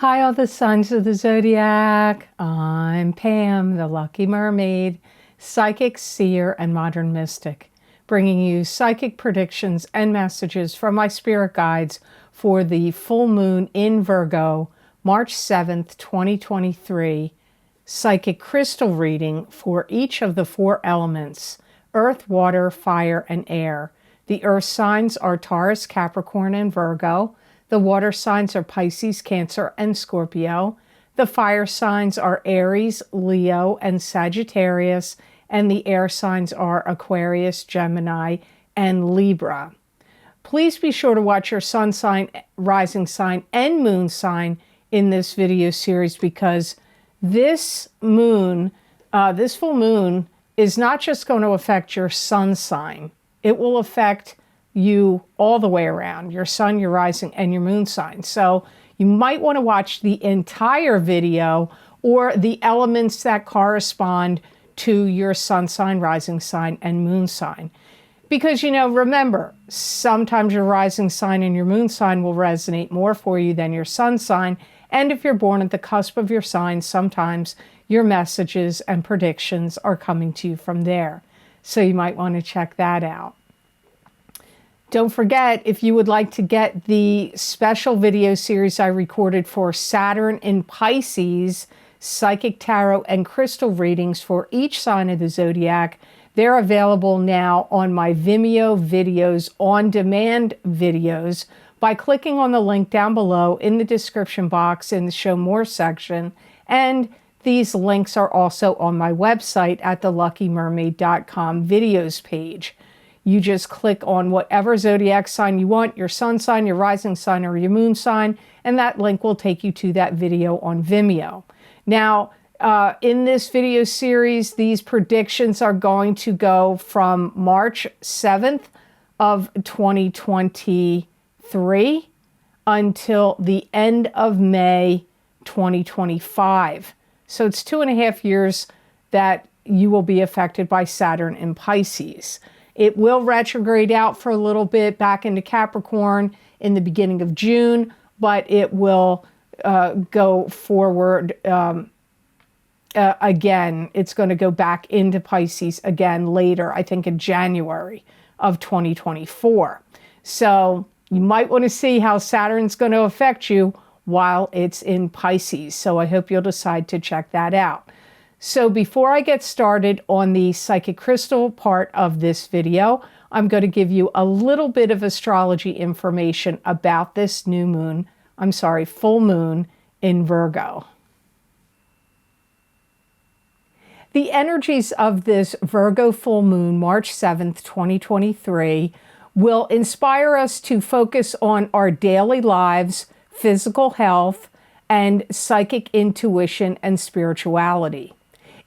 Hi, all the signs of the zodiac. I'm Pam, the Lucky Mermaid, psychic, seer, and modern mystic, bringing you psychic predictions and messages from my spirit guides for the full moon in Virgo, March 7th, 2023, psychic crystal reading for each of the four elements: earth, water, fire, and air. The earth signs are Taurus, Capricorn, and Virgo. The water signs are Pisces, Cancer, and Scorpio. The fire signs are Aries, Leo, and Sagittarius. And the air signs are Aquarius, Gemini, and Libra. Please be sure to watch your sun sign, rising sign, and moon sign in this video series, because this moon, this full moon, is not just going to affect your sun sign. It will affect you all the way around, your sun, your rising, and your moon sign. So you might want to watch the entire video or the elements that correspond to your sun sign, rising sign, and moon sign. Because, remember, sometimes your rising sign and your moon sign will resonate more for you than your sun sign. And if you're born at the cusp of your sign, sometimes your messages and predictions are coming to you from there. So you might want to check that out. Don't forget, if you would like to get the special video series I recorded for Saturn in Pisces, psychic tarot and crystal readings for each sign of the zodiac, they're available now on my Vimeo videos on demand videos by clicking on the link down below in the description box in the Show More section. And these links are also on my website at theluckymermaid.com videos page. You just click on whatever zodiac sign you want, your sun sign, your rising sign, or your moon sign, and that link will take you to that video on Vimeo. Now, in this video series, these predictions are going to go from March 7th of 2023 until the end of May 2025. So it's 2.5 years that you will be affected by Saturn in Pisces. It will retrograde out for a little bit back into Capricorn in the beginning of June, but it will go forward again. It's going to go back into Pisces again later, I think in January of 2024. So you might want to see how Saturn's going to affect you while it's in Pisces. So I hope you'll decide to check that out. So before I get started on the psychic crystal part of this video, I'm going to give you a little bit of astrology information about this full moon in Virgo. The energies of this Virgo full moon, March 7th, 2023, will inspire us to focus on our daily lives, physical health, and psychic intuition and spirituality.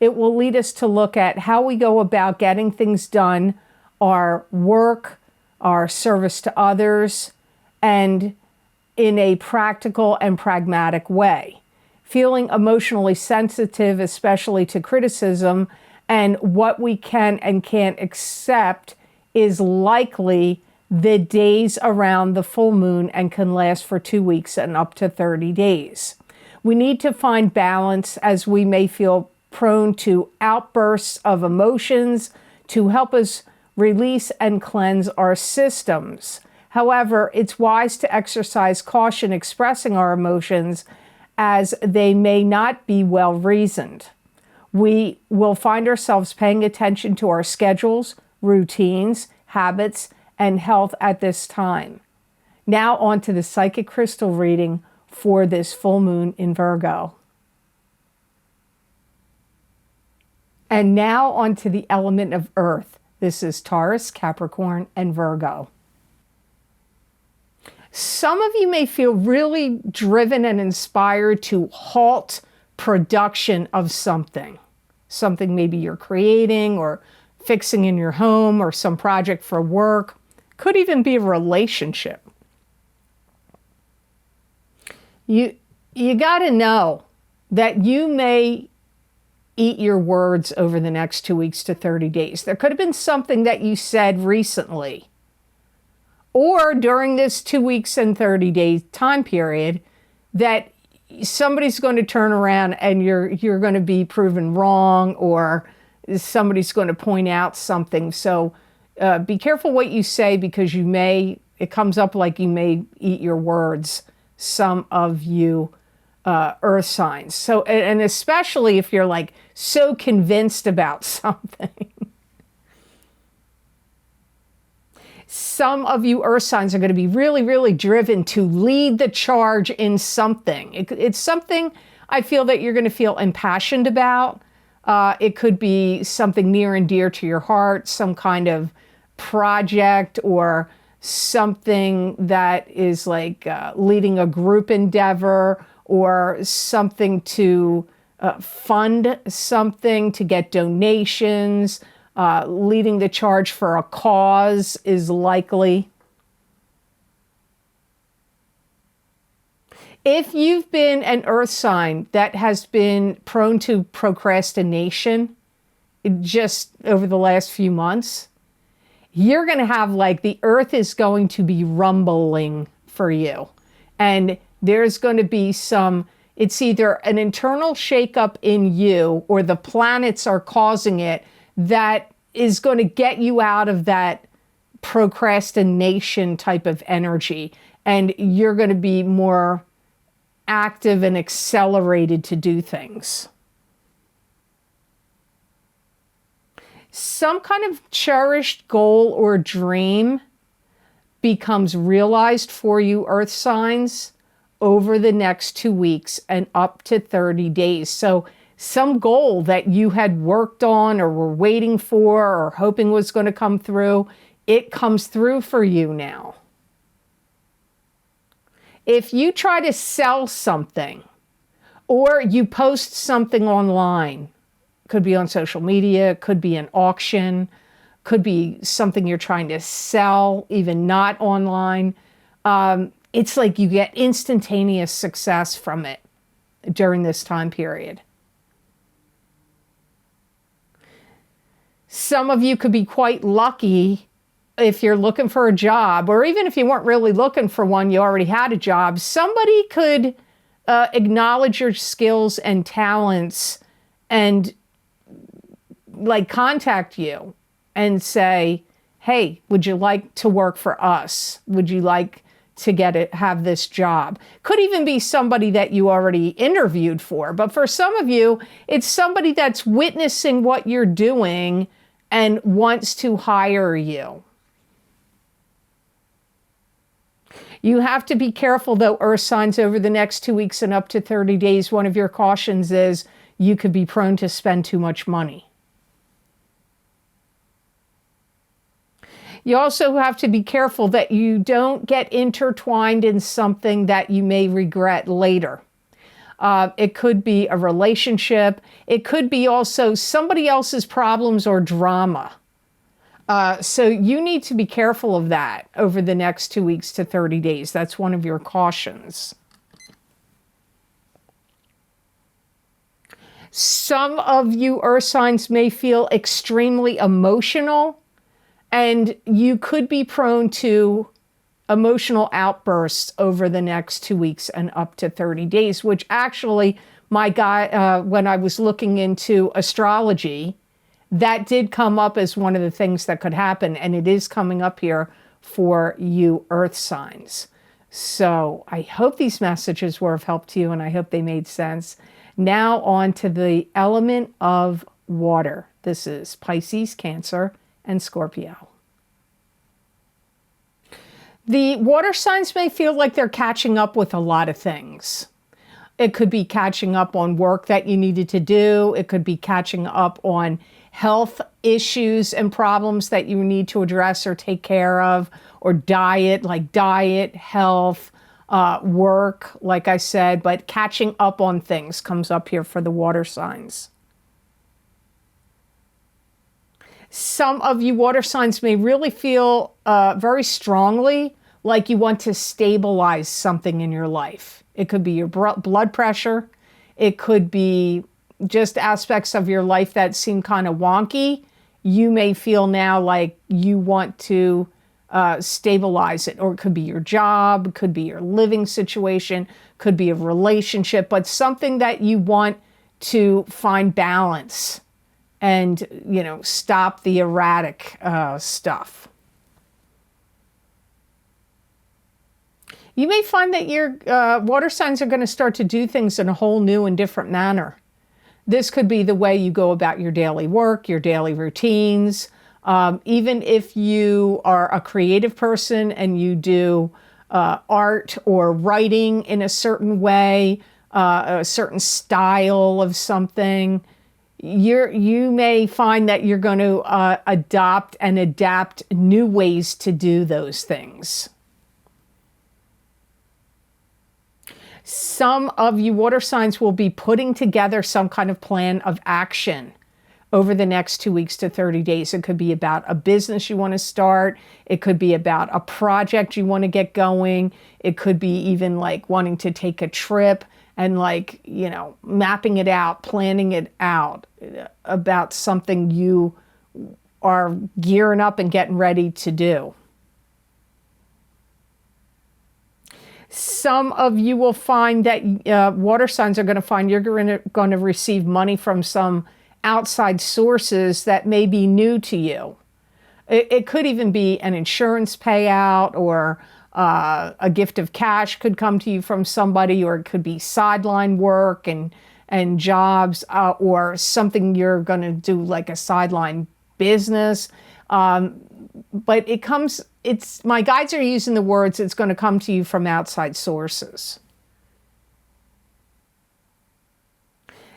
It will lead us to look at how we go about getting things done, our work, our service to others, and in a practical and pragmatic way. Feeling emotionally sensitive, especially to criticism, and what we can and can't accept is likely the days around the full moon and can last for 2 weeks and up to 30 days. We need to find balance, as we may feel prone to outbursts of emotions to help us release and cleanse our systems. However, it's wise to exercise caution expressing our emotions, as they may not be well reasoned. We will find ourselves paying attention to our schedules, routines, habits, and health at this time. Now on to the psychic crystal reading for this full moon in Virgo. And now on to the element of earth. This is Taurus, Capricorn, and Virgo. Some of you may feel really driven and inspired to halt production of something. Something maybe you're creating or fixing in your home, or some project for work. Could even be a relationship. You got to know that you may eat your words over the next 2 weeks to 30 days. There could have been something that you said recently, or during this 2 weeks and 30 day time period, that somebody's going to turn around and you're going to be proven wrong, or somebody's going to point out something. So be careful what you say, because it comes up like you may eat your words, some of you earth signs. So, and especially if you're like so convinced about something. Some of you earth signs are going to be really, really driven to lead the charge in something. It's something I feel that you're going to feel impassioned about. It could be something near and dear to your heart, some kind of project, or something that is like leading a group endeavor, or something to fund something, to get donations. Leading the charge for a cause is likely. If you've been an earth sign that has been prone to procrastination just over the last few months, you're going to have like the earth is going to be rumbling for you. And there's going to be it's either an internal shakeup in you, or the planets are causing it, that is going to get you out of that procrastination type of energy. And you're going to be more active and accelerated to do things. Some kind of cherished goal or dream becomes realized for you, earth signs, over the next 2 weeks and up to 30 days. So some goal that you had worked on or were waiting for or hoping was going to come through, it comes through for you now. If you try to sell something, or you post something online, could be on social media, could be an auction, could be something you're trying to sell, even not online, it's like you get instantaneous success from it during this time period. Some of you could be quite lucky if you're looking for a job, or even if you weren't really looking for one, you already had a job. Somebody could acknowledge your skills and talents and like contact you and say, hey, would you like to work for us? Would you like to have this job? Could even be somebody that you already interviewed for. But for some of you, it's somebody that's witnessing what you're doing and wants to hire you. You have to be careful, though, earth signs, over the next 2 weeks and up to 30 days. One of your cautions is you could be prone to spend too much money. You also have to be careful that you don't get intertwined in something that you may regret later. It could be a relationship. It could be also somebody else's problems or drama. So you need to be careful of that over the next 2 weeks to 30 days. That's one of your cautions. Some of you earth signs may feel extremely emotional, and you could be prone to emotional outbursts over the next 2 weeks and up to 30 days, which actually, when I was looking into astrology, that did come up as one of the things that could happen, and it is coming up here for you earth signs. So I hope these messages were of help to you, and I hope they made sense. Now on to the element of water. This is Pisces, Cancer, and Scorpio. The water signs may feel like they're catching up with a lot of things. It could be catching up on work that you needed to do. It could be catching up on health issues and problems that you need to address or take care of, or diet, health, work, like I said, but catching up on things comes up here for the water signs. Some of you water signs may really feel very strongly like you want to stabilize something in your life. It could be your blood pressure. It could be just aspects of your life that seem kind of wonky. You may feel now like you want to stabilize it, or it could be your job, could be your living situation, could be a relationship, but something that you want to find balance and, stop the erratic stuff. You may find that your water signs are going to start to do things in a whole new and different manner. This could be the way you go about your daily work, your daily routines. Even if you are a creative person and you do art or writing in a certain way, a certain style of something, you may find that you're going to adopt and adapt new ways to do those things. Some of you water signs will be putting together some kind of plan of action over the next 2 weeks to 30 days. It could be about a business you want to start. It could be about a project you want to get going. It could be even like wanting to take a trip and mapping it out, planning it out about something you are gearing up and getting ready to do. Some of you will find that water signs are going to find you're going to receive money from some outside sources that may be new to you. It could even be an insurance payout, or a gift of cash could come to you from somebody, or it could be sideline work and jobs, or something you're going to do like a sideline business. But my guides are using the words, it's going to come to you from outside sources.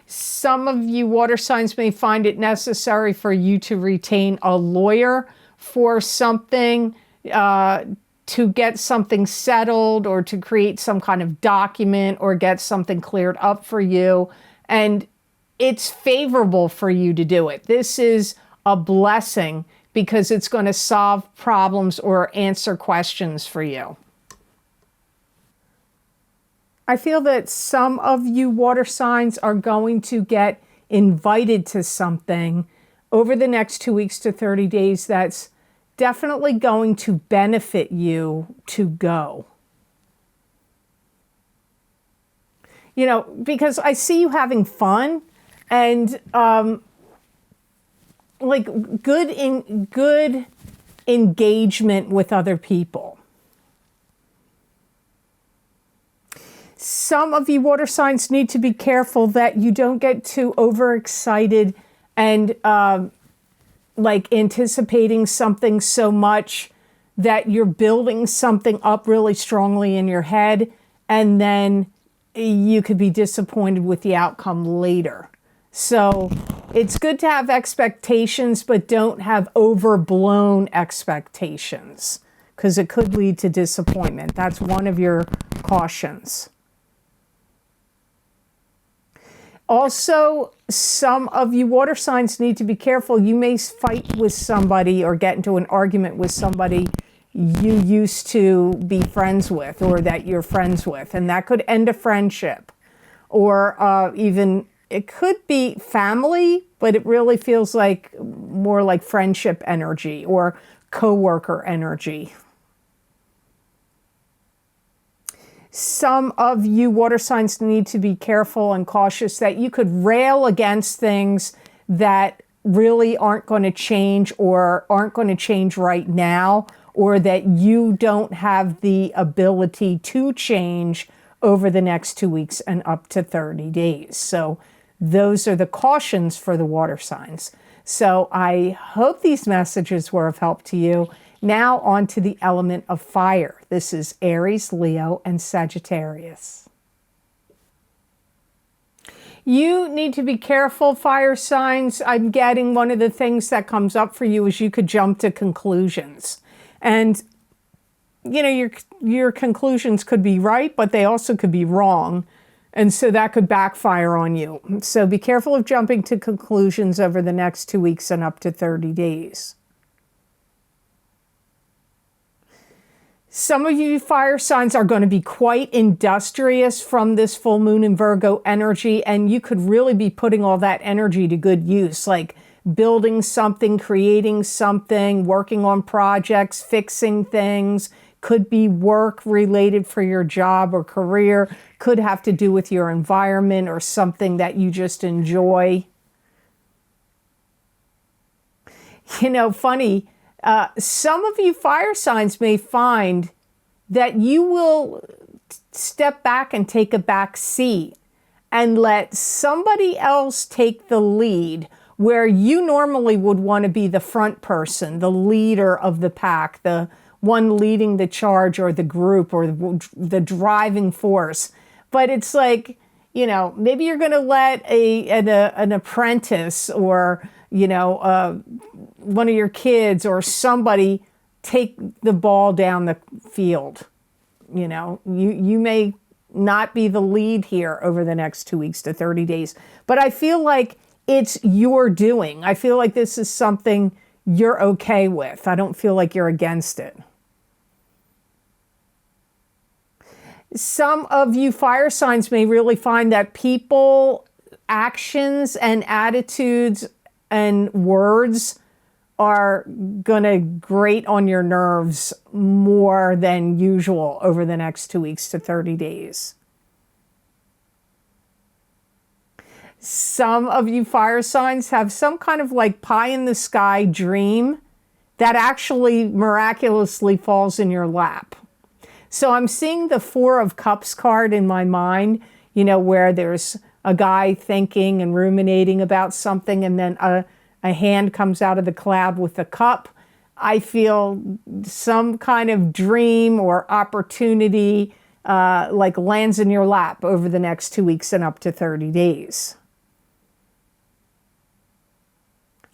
Some of you water signs may find it necessary for you to retain a lawyer for something, to get something settled, or to create some kind of document, or get something cleared up for you. And it's favorable for you to do it. This is a blessing because it's going to solve problems or answer questions for you. I feel that some of you water signs are going to get invited to something over the next 2 weeks to 30 days that's definitely going to benefit you to go. Because I see you having fun and good engagement with other people. Some of you water signs need to be careful that you don't get too overexcited and anticipating something so much that you're building something up really strongly in your head, and then you could be disappointed with the outcome later. So it's good to have expectations, but don't have overblown expectations, because it could lead to disappointment. That's one of your cautions. Also, some of you water signs need to be careful. You may fight with somebody or get into an argument with somebody you used to be friends with, or that you're friends with, and that could end a friendship. Or even, it could be family, but it really feels like more like friendship energy or coworker energy. Some of you water signs need to be careful and cautious that you could rail against things that really aren't going to change, or aren't going to change right now, or that you don't have the ability to change over the next 2 weeks and up to 30 days. So those are the cautions for the water signs. So I hope these messages were of help to you. Now on to the element of fire. This is Aries, Leo, and Sagittarius. You need to be careful, fire signs. I'm getting one of the things that comes up for you is you could jump to conclusions. And, your conclusions could be right, but they also could be wrong. And so that could backfire on you. So be careful of jumping to conclusions over the next 2 weeks and up to 30 days. Some of you fire signs are going to be quite industrious from this full moon in Virgo energy, and you could really be putting all that energy to good use, like building something, creating something, working on projects, fixing things, Could be work related for your job or career. Could have to do with your environment or something that you just enjoy. You know, funny, some of you fire signs may find that you will step back and take a back seat and let somebody else take the lead, where you normally would want to be the front person, the leader of the pack, the one leading the charge or the group or the driving force. But it's like, you know, maybe you're going to let an apprentice or, you know, one of your kids or somebody take the ball down the field. You know, you may not be the lead here over the next 2 weeks to 30 days, but I feel like it's your doing. I feel like this is something you're okay with. I don't feel like you're against it. Some of you fire signs may really find that people, actions, and attitudes and words are going to grate on your nerves more than usual over the next 2 weeks to 30 days. Some of you fire signs have some kind of like pie in the sky dream that actually miraculously falls in your lap. So I'm seeing the Four of Cups card in my mind, you know, where there's a guy thinking and ruminating about something, and then a hand comes out of the cloud with a cup. I feel some kind of dream or opportunity like lands in your lap over the next 2 weeks and up to 30 days.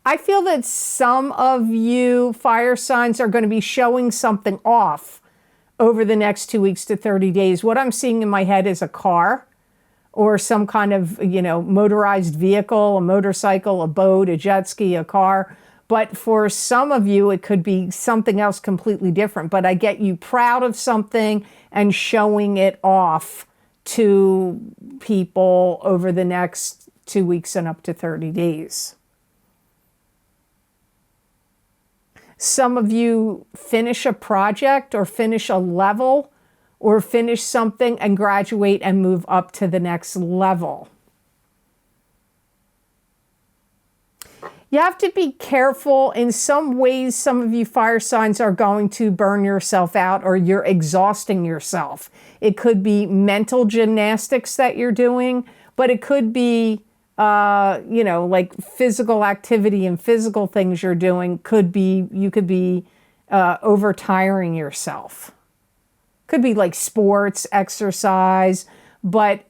I feel that some of you fire signs are going to be showing something off over the next 2 weeks to 30 days. What I'm seeing in my head is a car or some kind of, you know, motorized vehicle, a motorcycle, a boat, a jet ski, a car. But for some of you, it could be something else completely different. But I get you proud of something and showing it off to people over the next 2 weeks and up to 30 days. Some of you finish a project or finish a level or finish something and graduate and move up to the next level. You have to be careful. In some ways, some of you fire signs are going to burn yourself out or you're exhausting yourself. It could be mental gymnastics that you're doing, but it could be you know, like physical activity and physical things you're doing. You could be over-tiring yourself. Could be like sports, exercise, but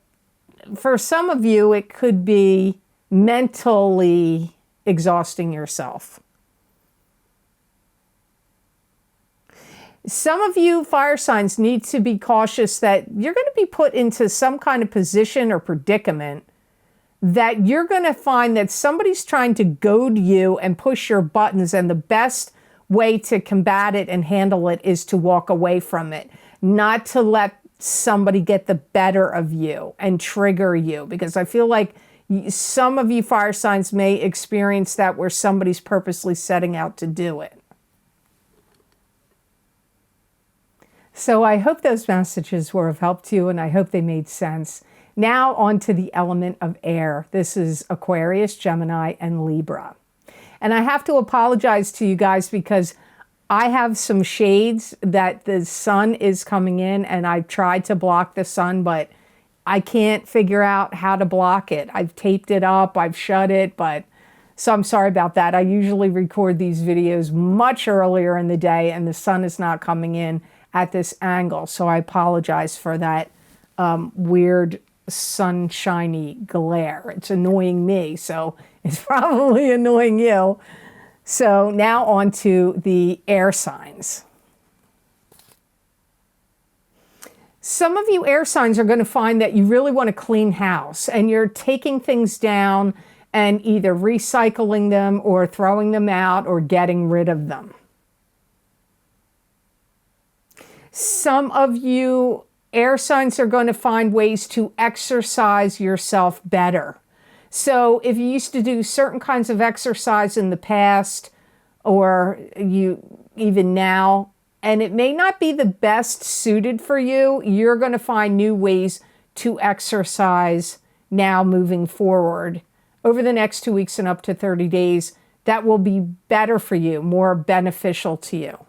for some of you, it could be mentally exhausting yourself. Some of you fire signs need to be cautious that you're going to be put into some kind of position or predicament that you're going to find that somebody's trying to goad you and push your buttons, and the best way to combat it and handle it is to walk away from it, not to let somebody get the better of you and trigger you, because I feel like some of you fire signs may experience that where somebody's purposely setting out to do it. So I hope those messages were of help to you, and I hope they made sense. Now on to the element of air. This is Aquarius, Gemini, and Libra. And I have to apologize to you guys because I have some shades that the sun is coming in, and I've tried to block the sun, but I can't figure out how to block it. I've taped it up, I've shut it, so I'm sorry about that. I usually record these videos much earlier in the day, and the sun is not coming in at this angle. So I apologize for that weird sunshiny glare. It's annoying me, so it's probably annoying you. So now on to the air signs. Some of you air signs are going to find that you really want to clean house, and you're taking things down and either recycling them or throwing them out or getting rid of them. Some of you air signs are going to find ways to exercise yourself better. So if you used to do certain kinds of exercise in the past, or you even now, and it may not be the best suited for you. You're going to find new ways to exercise now moving forward over the next 2 weeks and up to 30 days. That will be better for you, more beneficial to you.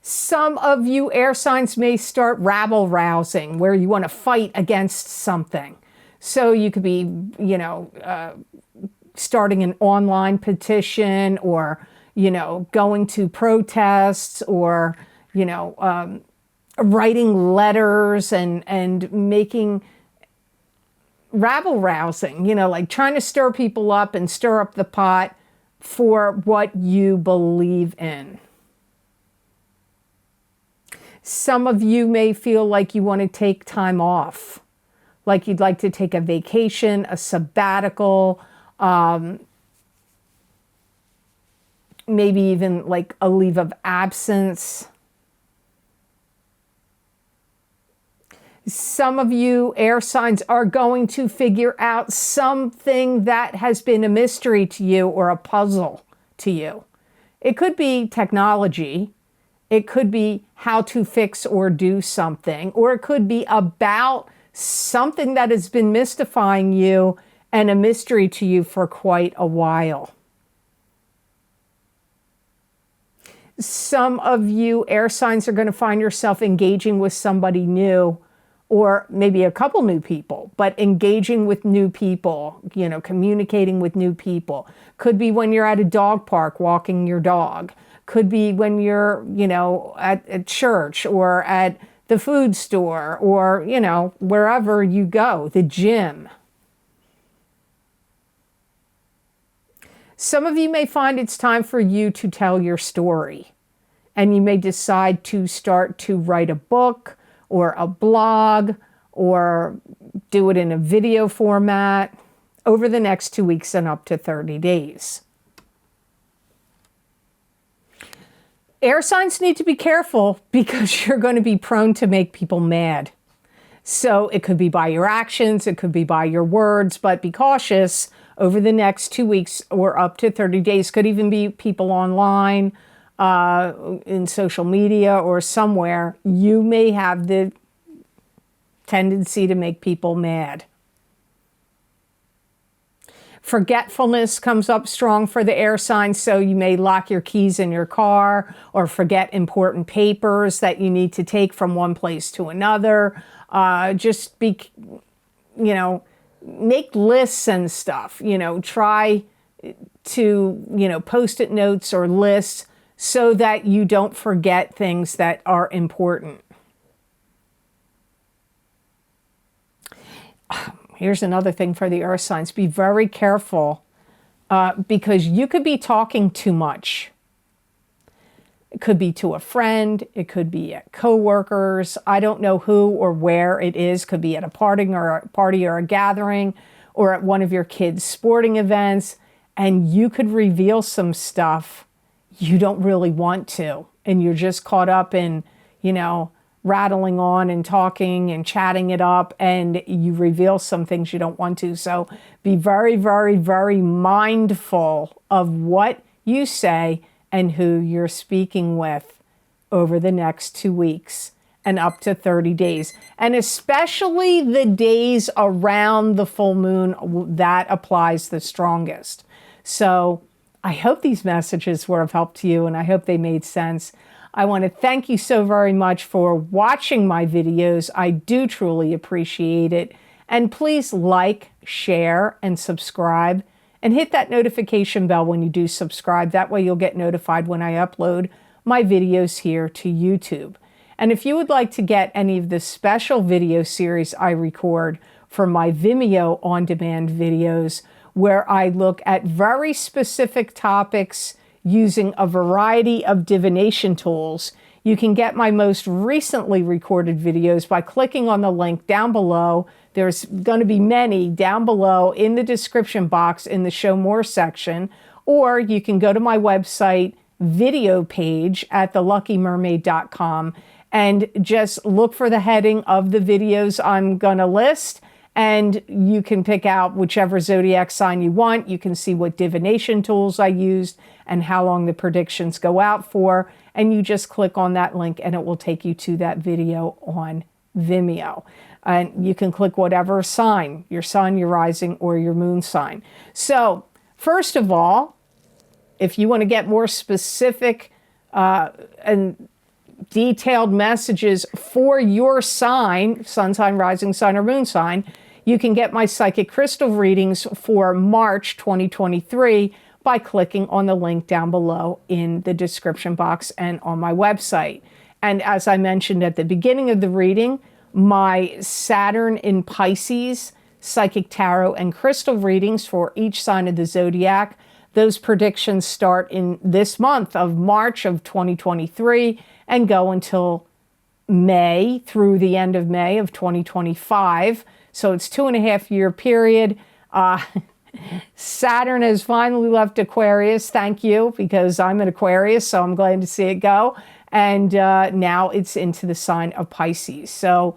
Some of you air signs may start rabble-rousing, where you want to fight against something. So you could be, starting an online petition, or, going to protests, or, writing letters and making rabble-rousing, like trying to stir people up and stir up the pot for what you believe in. Some of you may feel like you want to take time off, like you'd like to take a vacation, a sabbatical, maybe even like a leave of absence. Some of you air signs are going to figure out something that has been a mystery to you or a puzzle to you. It could be technology. It could be how to fix or do something, or it could be about something that has been mystifying you and a mystery to you for quite a while. Some of you air signs are going to find yourself engaging with somebody new, or maybe a couple new people, but engaging with new people, communicating with new people. Could be when you're at a dog park walking your dog. Could be when you're, at church, or at the food store, or, wherever you go, the gym. Some of you may find it's time for you to tell your story, and you may decide to start to write a book or a blog, or do it in a video format over the next 2 weeks and up to 30 days. Air signs need to be careful, because you're going to be prone to make people mad. So it could be by your actions, it could be by your words, but be cautious over the next 2 weeks or up to 30 days. Could even be people online, in social media or somewhere. You may have the tendency to make people mad. Forgetfulness comes up strong for the air signs, so you may lock your keys in your car, or forget important papers that you need to take from one place to another. Just be, make lists and stuff. Try to, post-it notes or lists so that you don't forget things that are important. Here's another thing for the earth signs. Be very careful, because you could be talking too much. It could be to a friend. It could be at coworkers. I don't know who or where it is. Could be at a party or a gathering, or at one of your kids' sporting events. And you could reveal some stuff you don't really want to. And you're just caught up in, rattling on and talking and chatting it up, and you reveal some things you don't want to. So be very, very, very mindful of what you say and who you're speaking with over the next 2 weeks and up to 30 days. And especially the days around the full moon, that applies the strongest. So I hope these messages were of help to you, and I hope they made sense. I want to thank you so very much for watching my videos. I do truly appreciate it. And please like, share, and subscribe. And hit that notification bell when you do subscribe. That way you'll get notified when I upload my videos here to YouTube. And if you would like to get any of the special video series I record for my Vimeo on-demand videos, where I look at very specific topics using a variety of divination tools, you can get my most recently recorded videos by clicking on the link down below. There's going to be many down below in the description box in the Show More section, or you can go to my website video page at theluckymermaid.com and just look for the heading of the videos I'm going to list, And you can pick out whichever zodiac sign you want. You can see what divination tools I used and how long the predictions go out for. And you just click on that link and it will take you to that video on Vimeo. And you can click whatever sign, your sun, your rising, or your moon sign. So first of all, if you want to get more specific and detailed messages for your sign, sun sign, rising sign, or moon sign, you can get my psychic crystal readings for March 2023 by clicking on the link down below in the description box and on my website. And as I mentioned at the beginning of the reading, my Saturn in Pisces psychic tarot and crystal readings for each sign of the zodiac, those predictions start in this month of March of 2023 and go until May, through the end of May of 2025. So it's 2.5 year period. Saturn has finally left Aquarius. Thank you, because I'm an Aquarius, so I'm glad to see it go. And now it's into the sign of Pisces. So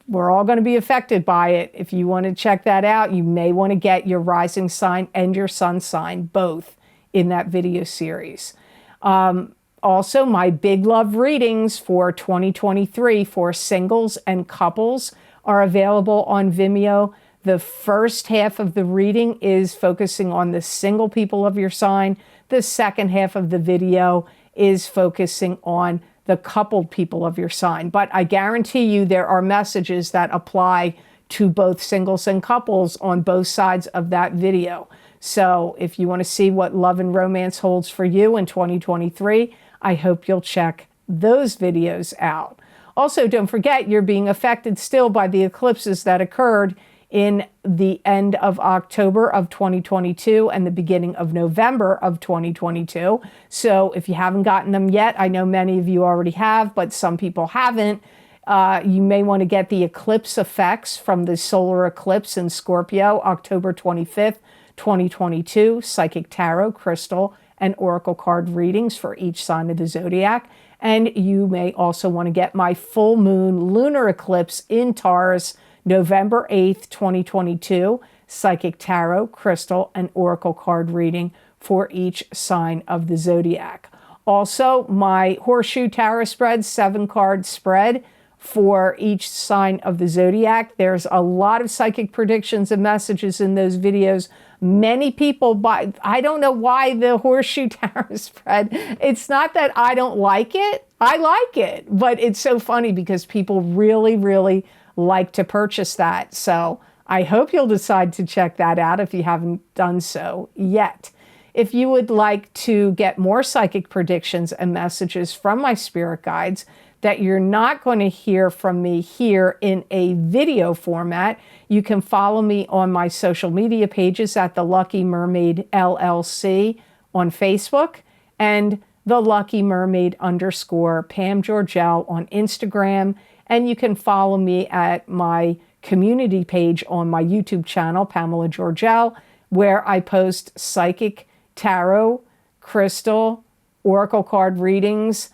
we're all going to be affected by it. If you want to check that out, you may want to get your rising sign and your sun sign both in that video series. Also, my big love readings for 2023 for singles and couples are available on Vimeo. The first half of the reading is focusing on the single people of your sign. The second half of the video is focusing on the coupled people of your sign. But I guarantee you there are messages that apply to both singles and couples on both sides of that video. So if you want to see what love and romance holds for you in 2023, I hope you'll check those videos out. Also, don't forget you're being affected still by the eclipses that occurred in the end of October of 2022 and the beginning of November of 2022. So if you haven't gotten them yet, I know many of you already have, but some people haven't. You may want to get the eclipse effects from the solar eclipse in Scorpio, October 25th, 2022, psychic tarot, crystal, and oracle card readings for each sign of the zodiac. And you may also want to get my full moon lunar eclipse in Taurus, November 8th, 2022, psychic tarot, crystal, and oracle card reading for each sign of the zodiac. Also, my horseshoe tarot spread, 7-card spread for each sign of the zodiac. There's a lot of psychic predictions and messages in those videos. Many people buy, I don't know why the horseshoe tarot spread. It's not that I don't like it. I like it, but it's so funny because people really, really like to purchase that. So I hope you'll decide to check that out if you haven't done so yet. If you would like to get more psychic predictions and messages from my spirit guides that you're not going to hear from me here in a video format, you can follow me on my social media pages at the Lucky Mermaid LLC on Facebook and the Lucky Mermaid _ Pam Georgel on Instagram. And you can follow me at my community page on my YouTube channel, Pamela Georgel, where I post psychic, tarot, crystal, oracle card readings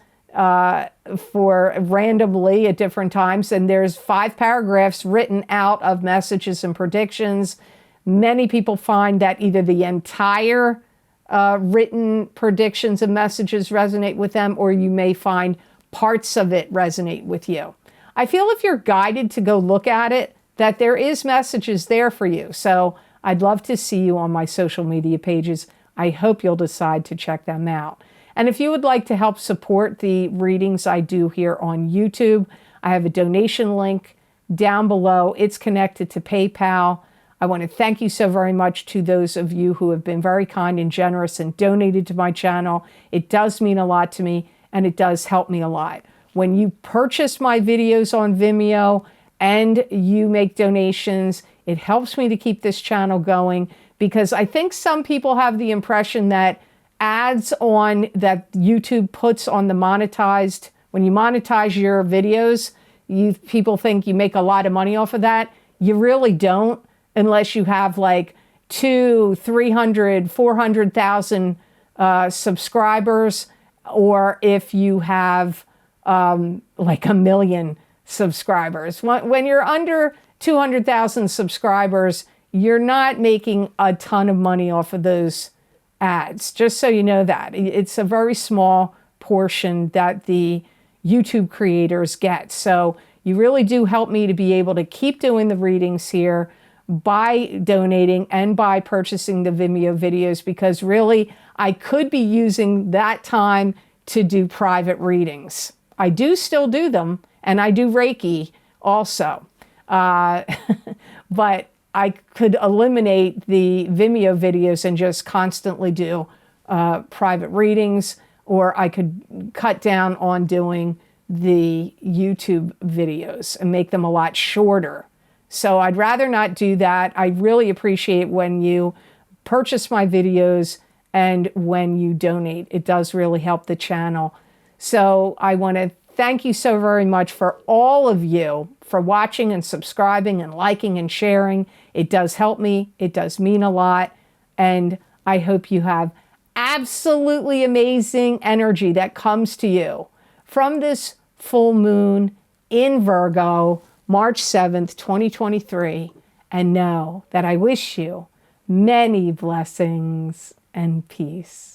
for randomly at different times. And there's 5 paragraphs written out of messages and predictions. Many people find that either the entire written predictions and messages resonate with them, or you may find parts of it resonate with you. I feel if you're guided to go look at it, that there is messages there for you. So I'd love to see you on my social media pages. I hope you'll decide to check them out. And if you would like to help support the readings I do here on YouTube, I have a donation link down below. It's connected to PayPal. I want to thank you so very much to those of you who have been very kind and generous and donated to my channel. It does mean a lot to me, and it does help me a lot. When you purchase my videos on Vimeo and you make donations, it helps me to keep this channel going, because I think some people have the impression that ads on that YouTube puts on the monetized, when you monetize your videos, people think you make a lot of money off of that. You really don't, unless you have like 200, 300, 400,000 subscribers, or if you have like 1 million subscribers. When you're under 200,000 subscribers, you're not making a ton of money off of those ads. Just so you know that. It's a very small portion that the YouTube creators get. So you really do help me to be able to keep doing the readings here by donating and by purchasing the Vimeo videos, because really I could be using that time to do private readings. I do still do them, and I do Reiki also. But I could eliminate the Vimeo videos and just constantly do private readings, or I could cut down on doing the YouTube videos and make them a lot shorter. So I'd rather not do that. I really appreciate when you purchase my videos and when you donate. It does really help the channel. So I want to thank you so very much for all of you for watching and subscribing and liking and sharing. It does help me. It does mean a lot. And I hope you have absolutely amazing energy that comes to you from this full moon in Virgo, March 7th, 2023. And know that I wish you many blessings and peace.